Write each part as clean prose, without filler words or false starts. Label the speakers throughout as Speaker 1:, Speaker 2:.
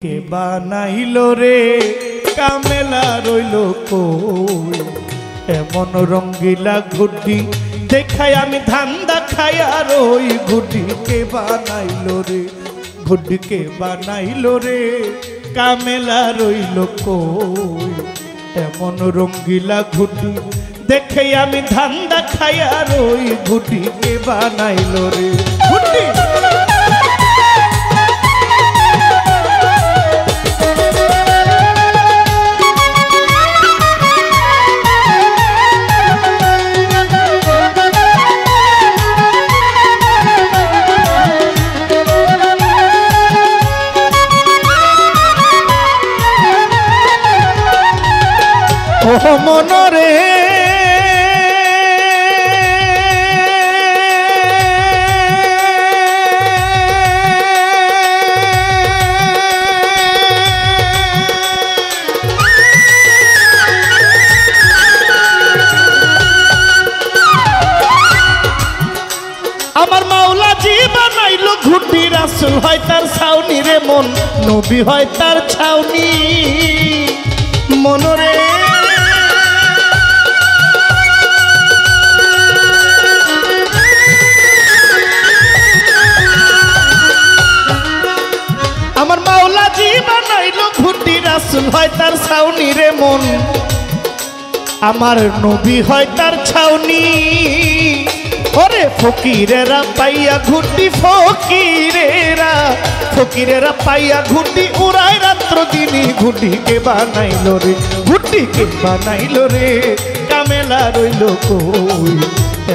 Speaker 1: কে বানাইলো রে কামেলা রইলো কই এমন রঙ্গিলা ঘুটি দেখাই আমি ধান্দা খাইয়া রই ঘুটি কে বানাইলো রে ঘুটি কে বানাইলো রে কামেলা রইলো কই এমন রঙ্গিলা ঘুটি দেখাই আমি ধান্দা খাইয়া রই ঘুটি কে বানাইলো রে ঘুটি ও মনরে আমার মাওলা জি বানাইলো ঘুটি রাসূল হয় তার ছাউনি রে মন নবী হয় তার ছাউনি মনরে আমার মাওলা জি বানাইলো ঘুটি রাসূল হয় তার ছাউনি রে মন আমার নবী হয় তার ছাউনি ওরে ফকিরেরা পাইয়া ঘুটি ফকিরেরা পাইয়া ঘুটি উড়ায় রাত্র দিনই ঘুটি কে বানাইলো রে ঘুটি কে বানাইলো রে কামেলা রইলো কই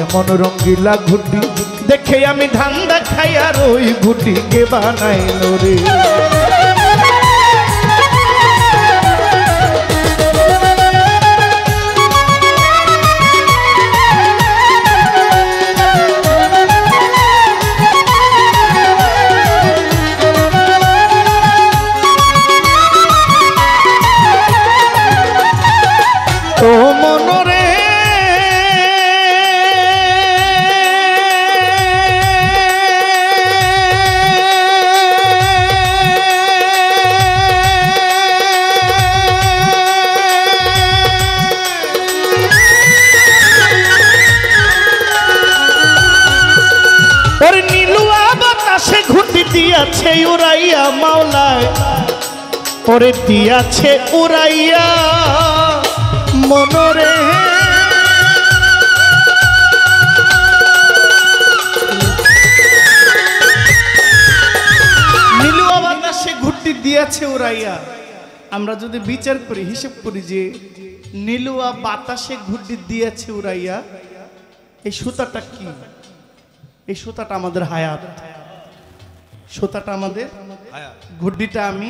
Speaker 1: এমন রঙ্গিলা ঘুটি দেখে আমি ধান্দা খাইয়া রই ঘুটি কে বানাইলো রে দিয়াছে উড়াইয়া মাওলায় পরে দিয়াছে উড়াইয়া মনরে নীলুয়া বাতাসে ঘুরতি দিয়াছে উড়াইয়া আমরা যদি বিচার করি হিসাব করি যে নীলুয়া বাতাসে ঘুরতি দিয়াছে উড়াইয়া এই সুতাটা কি এই সুতাটা আমাদের হায়াত সুতাটা আমাদের ঘুড্ডিটা আমি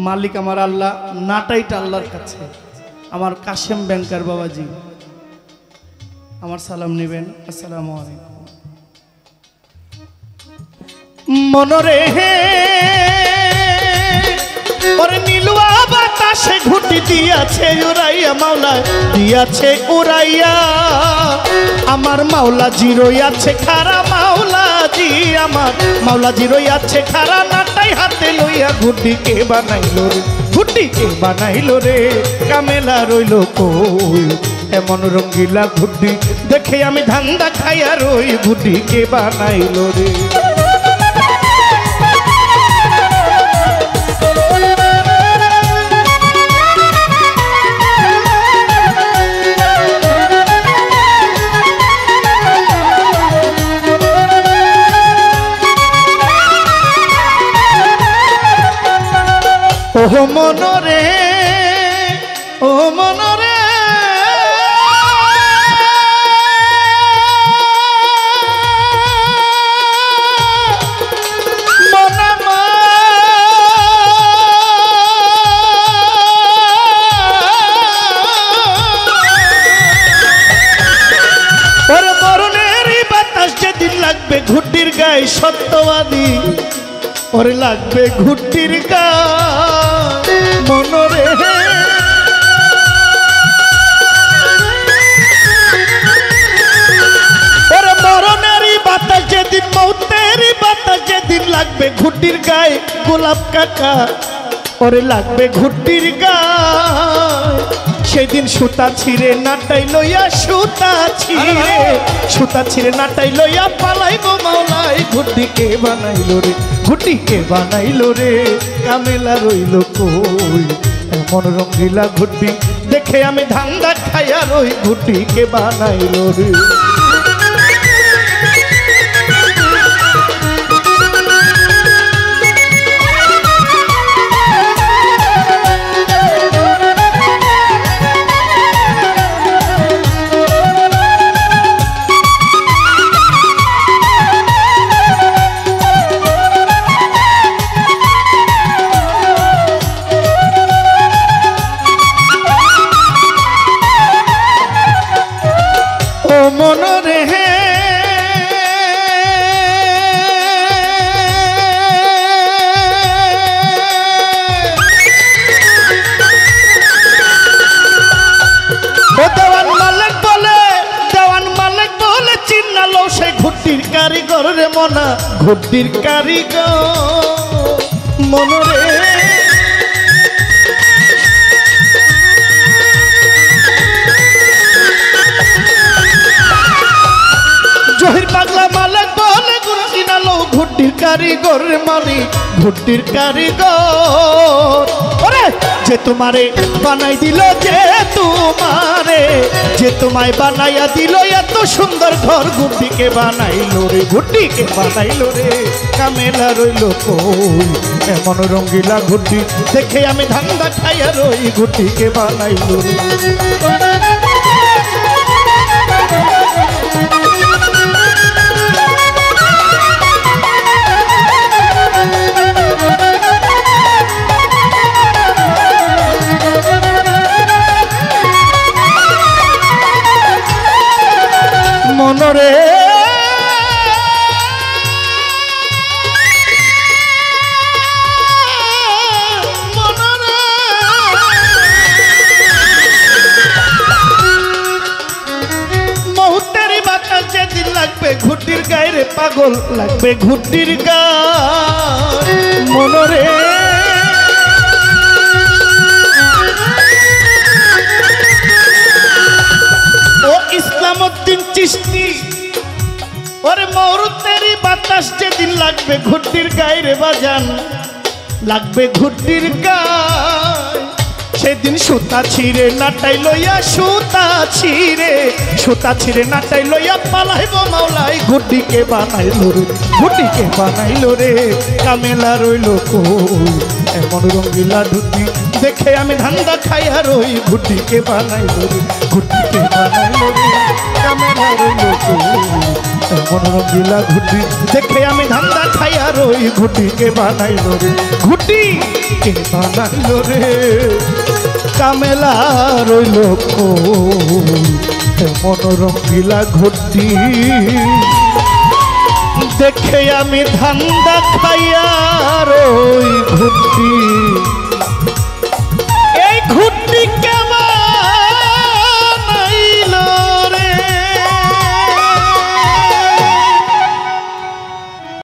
Speaker 1: মালিক আমার আল্লাহ নাটাইটা আল্লাহর কাছে আমার কাশেম ব্যাংকার বাবাজি আমার সালাম নেবেন আসসালামু আলাইকুম মনরে ওরে নীলুয়া বাতাসে ঘুটি দিয়াছে উড়াইয়া মাওলা দিয়াছে উড়াইয়া আমার মাওলা জি রইয়াছে খারা মাওলা জি আমার মাওলা জি রইয়াছে খারা নাটাই হাতে লইয়া ঘুটি কে বানাইলো রে ঘুটি কে বানাইলো রে কামেলা রইলো কই এমন রঙ্গিলা ঘুটি দেখে আমি ধান্দা খাইয়া রই ঘুটি কে বানাইলো রে ও মনরে ও মনরে মনমা ওরে মরণেরই বাতাস যেদিন লাগবে ঘুটির গায়ে সত্যবাদী ওরে লাগবে ঘুটির গায়ে মনরে ওরে মরণেরই বাতাস যেদিন মৌতেরই বাতাস যেদিন লাগবে ঘুটি ঘুট্টির গায়ে গোলাপ কাকা ওরে লাগবে ঘুট্টির গায়ে সেদিন সুতা ছিঁড়ে নাটাই লইয়া সুতা ছিঁড়ে নাটাই লইয়া পালাইবো মাওলাই ঘুট্টিকে বানাইলো রে ঘুট্টিকে বানাইলো রে কামেলা রইল কই এমন রঙ্গিলা ঘুট্টি দেখে আমি ধান্দা খাইয়া রই ঘুট্টিকে বানাইলো রে ঘুট্টির কারিগর রে মনা ঘুট্টির কারিগর মনরে জহির পাগলা মালিক বলে গুরু চিনালো ঘুট্টির কারিগর রে মালি ঘুট্টির কারিগর ওরে যে তোমারে বানাই দিল যে তোমায় বানাইয়া দিল এত সুন্দর ঘর ঘুট্টিকে বানাইলো রে ঘুট্টিকে বানাইলো রে কামেলা রইল কই এমন রঙ্গিলা ঘুট্টি দেখে আমি ধান্দা খাইয়া রই ঘুট্টিকে বানাইলো রে মনরে মুহূর্তেরই বাতাস যেদিন লাগবে ঘুট্টির গায়ে রে পাগল লাগবে ঘুট্টির গায়ে মনরে ইসলামউদ্দিন চিশতি ওরে মুহূর্তেরই বাতাস যেদিন লাগবে ঘুট্টির গায়ে রে বাজান লাগবে ঘুট্টির গায়ে সেদিন সুতা ছিঁড়ে নাটাই লইয়া সুতা ছিঁড়ে নাটাই লইয়া পালাইবো মাওলাই ঘুট্টিকে বানাইলো রে ঘুট্টিকে বানাইলো রে কামেলা রইল কই এমন রঙ্গিলা ঘুট্টি দেখে আমি ধান্দা খাইয়া রই ঘুট্টিকে বানাইলো রে ঘুট্টিকে বানাইলো রে কামেলা রইল কই এমন রঙ্গিলা ঘুট্টি দেখে আমি ধান্দা খাইয়া রই ঘুট্টিকে বানাইলো রে ঘুট্টিকে বানাইলো রে কামেলা রইল এমন রঙ্গিলা ঘুট্টি দেখে আমি ধান্দা খাইয়া রই ঘুট্টি